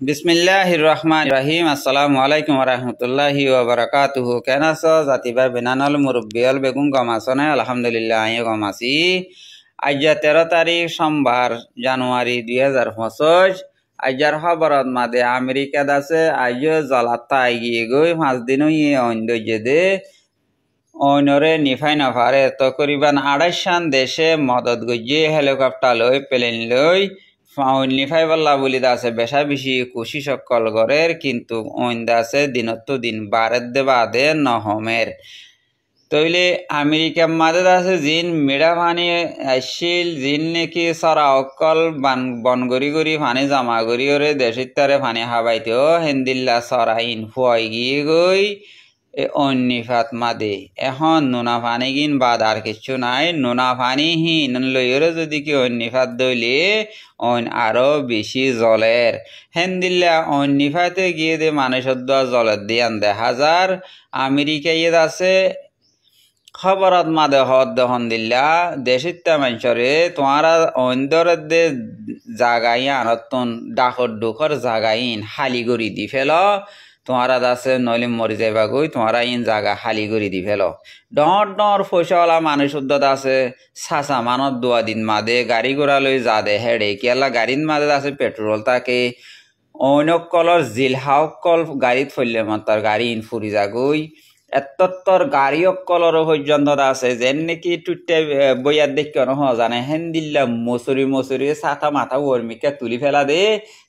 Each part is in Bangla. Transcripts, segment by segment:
বিসমিল্লাহির রহমানির রহিম। আসসালামু আলাইকুম ওরহমতুল্লাহি ওবারাকাতুহু। কেন আছো জাতিবা বেনানল মুরব্বিয়ল বেগুন গমাসনে? আলহামদুলিল্লাহ আমিও গমাসি। আজ 13 তারিখ সোমবার জানুয়ারি 2025। আজর খবরত মাদে আমেরিকাত আছে আজ জলাত্তা এগিয়ে গই 5 দিন অন্দর্যে দে অনরে নিফাই নাফারে তো করিবান 28 দেশে মদত গজিয়ে হেলিকপ্টার লই প্লেন লই নিফাই পাল্লা বলি আছে বেশা বেশি খুশি সকল গড়ের, কিন্তু অইন্দা আছে দিনত দিন বারের দে বাদে নহমের তৈলে আমেরিকা মাদে আছে জিন মেড়া ফানি আসছিল জিন নাকি সরা অকল বন গরি গরি ফানি জামা গরি ওরে দেশিত তারে ফানি হাবাইতেও হেন্দিল্লা সরা ইন ফুয়াই গিয়ে গই অন্নিফাত মাদে। এখন নোনা পানি গিন বাদ আর কিছু নাই। নোনা পানি হিন লইরে যদি কি অন্নিফাত দইলে অন আরো বেশি জলের হেন্দিল্লা অন্নিফাতে গিয়ে দে মানুষের দোয়া জলের দিয়ান দেখা যার আমেরিকা ইয়ে আছে খবরত মাদে হদ দহন দিল্লা দেশিত মানুষরে তোমারা অন্দরের দে জাগাই আনতন ডাকর ডুকর জাগাইন হালি গড়ি দি ফেল তোমারা আছে নইলে মরি যাইবা গই তোমারা ইন জাগা হালি গড়ি দি ফেল। ডর ডর পয়সাওয়ালা মানুষ উদ্যত আছে সাসা মানত দোয়া দিন মাদে গাড়ি ঘোড়া লই যা দে হেডে কেলা গাড়ির মাদে আছে পেট্রোল তাকে অনেক কলর জিলহাওক কল গাড়িত ফেললে মাতার গাড়ি ইন ফুরি যাগই এত্তর গাড়ি অকলর পর্যন্ত আছে যেন নাকি টুটে বইয়ার দেখে জানে হেন্দিল্লা মসুরি ছাতা মাথা ওর্মিকা তুলি ফেলা দে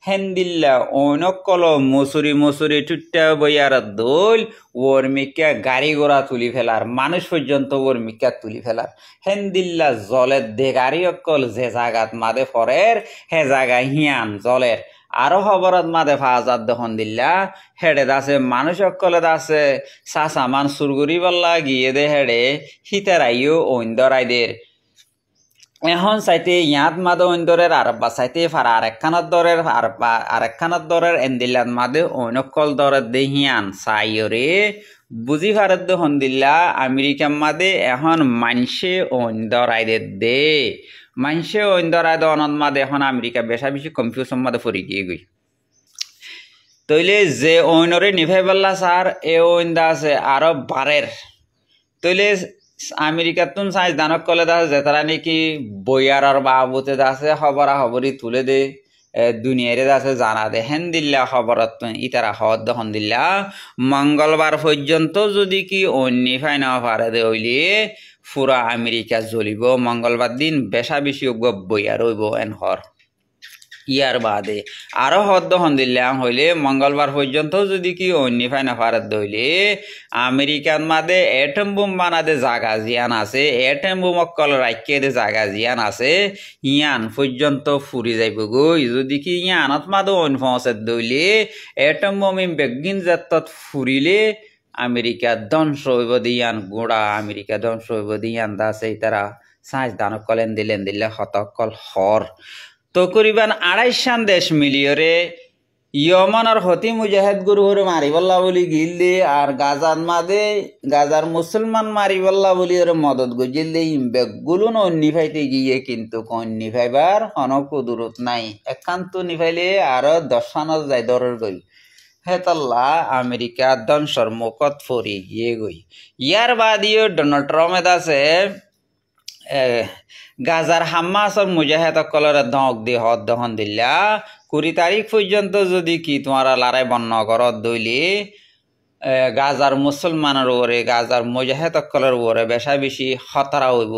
হেন্দিল্লা অনেক কল মসুরি টুটে বইয়ার দোল ওর্মিকা গাড়ি ঘোড়া তুলি ফেলার মানুষ পর্যন্ত ওর্মিকা তুলি ফেলার হেন্দিল্লা জলের দে গাড়ি অকল যে জাগাত মাদে ফরের হে জাগা হিয়ান জলের আরো খবরত মাদে ফাজাত দখন দিল্লা হেডে আছে মানুষ অকলে আছে সামান সুরগুরি বল্লা গিয়ে দে হেডে হিতারাইও ঐন্দরাইদের এখন চাইতে ইয়াত মাদে ঐন্দরের আরব্বা চাইতে ফারা আরেকখানত দরের এন্দিল্লাত মাদে ঐনকল দরের দে হিয়ান চাইরে বুঝি ফারের দখন দিল্লা আমেরিকার মাদে এখন মানসে ঐন্দরাইদের দে মানুষে অন্দরায় অনন্ত মাদে এখন আমেরিকা বেশা বেশি কনফিউশন মাদে পড়ে গিয়ে গই তৈলে যে ঐনরে নিভাই পাল্লা সার এ ঐন্দা আছে আরো বারের তৈলে আমেরিকার তুন সাইজ দানক কলে আছে যে তারা নাকি বইয়ার বাবুতে আছে খবরা খবরই তুলে দে দুনিয়ারে আছে জানা দে হেন দিল্লা খবরত ইতারা হদ দখন দিল্লা মঙ্গলবার পর্যন্ত যদি কি অন্যিফাই না পারে দে হইলে পুরা আমেরিকা জ্বলিব। মঙ্গলবার দিন বেশা বেশি বইয়া রইব এনহর ইয়ার বাদে আরো হদ দহন দিল্লাম হইলে মঙ্গলবার পর্যন্ত যদি কি অন্যিফাই না পারে দইলে আমেরিকার মাদে এটম বোম বানাদে জাগা জিয়ান আছে এটম বোম অকল রাখিয়ে দে জাগা জিয়ান আছে ইয়ান পর্যন্ত ফুরি যাইব গই যদি কি ইয়ানত মাদে অন্য পৌঁছে দইলে এটম বোম বেগিন যাত্রাত ফুরিলে আমেরিকা ধ্বংস হইব দিয়ান গোড়া আমেরিকা ধ্বংস হইব দিয়ান দাসে তারা সাঁজ দানক কলেন দিলে হতকল হর তো করিবান 250 দেশ মিলিয়রে ইয়মানের হতি মুজাহিদ গুরুহরে মারিবল্লা বলি গিল দে আর গাজার মাদে গাজার মুসলমান মারিবল্লা বলি ওরে মদত গজিল দে বেগুলো নিফাইতে গিয়ে কিন্তু কোন নিফাইবার অনক দূরত নাই একান্ত নিফাইলে আরো 10 যায় দরের গই হেতাল্লা আমেরিকা ধ্বংসর মুখত ফরি গিয়ে গই। ইয়ার বাদিও ডোনাল্ড ট্রাম্প আছে গাজার হাম্মাসর মুজাহিদ কলর ধক দিয়ে হদ দহন দিল্লা 20 তারিখ পর্যন্ত যদি কি তোমার লড়াই বন্ধ করত দইলে গাজার মুসলমানের ওরে গাজার মুজাহিদ কলর ওরে বেশা বেশি খতরা হইব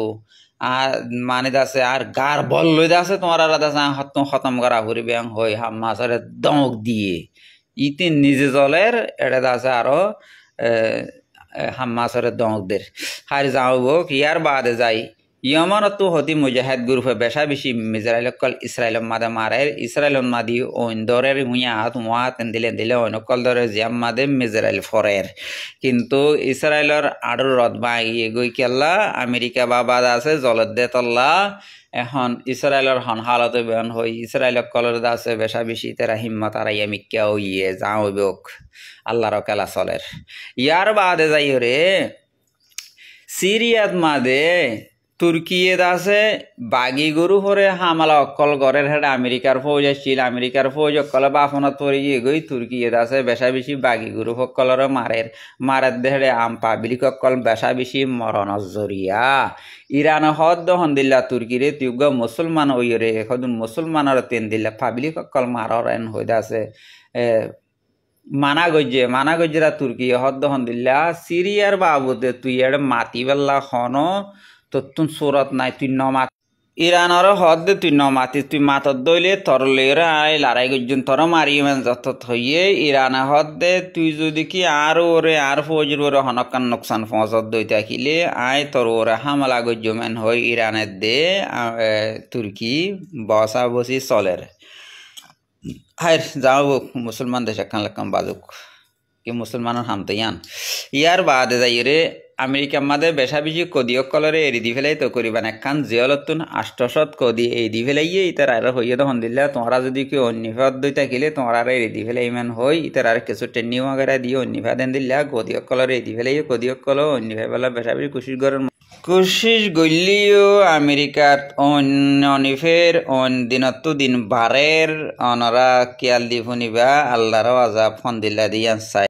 আর মানে আছে আর গার বল লই আছে তোমার খতম করা ফুরিবে হই হাম্মাসরে দক দিয়ে ইতে নিজে জলের এটা আছে আরো হাম্মাসরে দঙ্কদের হারি যাওব ইয়ার বাদে যাই ইয়মানত হতি মুজাহিদ গ্রুপে বেশা বেশি ইসরায়েল মাদে মারে ইসরায়েল মাদি দরের মুয়াত দিলে অনকল দরে জিয়াম মাদে ইসরায়েল ফরের কিন্তু ইসরায়েলের আড়ুর রদ বাগিয়ে গই কেল্লা আমেরিকা বাবাদ আছে জলত দে তল্লা এখন ইসরায়েলের হন হালত বেন হই ইসরায়েল কলর আছে বেশা বেশি তেরা হিম্মত আর মিক্কা ইয়ে যাও বেক আল্লাহর কেলা চলের। ইয়ার বাদে যাই রে সিরিয়াত মাদে তুর্কিয়েত আছে বাগি গরু পরে হামালা অকল গড়ের হেডে আমেরিকার ফৌজ আসছিল আমেরিকার ফৌজ অকলে বাফনত পরে গিয়ে গই তুর্কিয়েত আছে বেশা বেশি বাগি গরু সকলর মারের দেহে আম পাবলিক অকল বেশা বেশি মরণ জরিয়া ইরান হদ হন্দিল্লা তুর্কিরে তুগ মুসলমান ওইরে সদুন মুসলমানের তেন দিল্লা পাবলিক অকল মারর এন হইতে আছে মানা গজ্জেরা তুর্কি হদ হন্দিল্লা সিরিয়ার বাবুতে তুই এর মাতি বেল্লা হনো তুন সুরত নাই তুই নমাত ইরানর হদ তুই নমাতি তুই মাতত দইলে তরলের আই লড়াই গজ্জন তর মারিমেন যত হইয়ে ইরান হদে তুই যদি কি আর ওরে আর ফৌজের ওরে হনকান নোকসান ফসত দইতে আখিলে আই তোর ওরে হামলা গজ্জমেন হই ইরানের দে তুর্কি বসা বসি চলের হায় যাও মুসলমান দেশ একখান লেখান বাজুক কি মুসলমানের হামতে ইয়ার বাদে যাই রে আমেরিকা মাদে বেশা বেশি কদিও কলরে এরি দি ফেলাই তো করিবান একখান জিয়লতুন আষ্টশত কদি এই দি ফেলাইয়ে ইতার আর হইয়ে তখন দিল্লা তোমরা যদি কি অন্যফাদ দই থাকিলে তোমরা এরি দি ফেলাই ইমান হই ইতার আর কিছু টেন্নি মাগারা দিয়ে অন্যফা দেন দিল্লা কদিও কলরে এরি দি ফেলাইয়ে কদিও কল অন্যফা বেলা বেশা বেশি কুশিস গলিও আমেরিকার অনিফের দিনত দিন বারের অনরা কিয়াল দি ফুনিবা আল্লাহর আজাব ফন দিল্লা দিয়ান চাই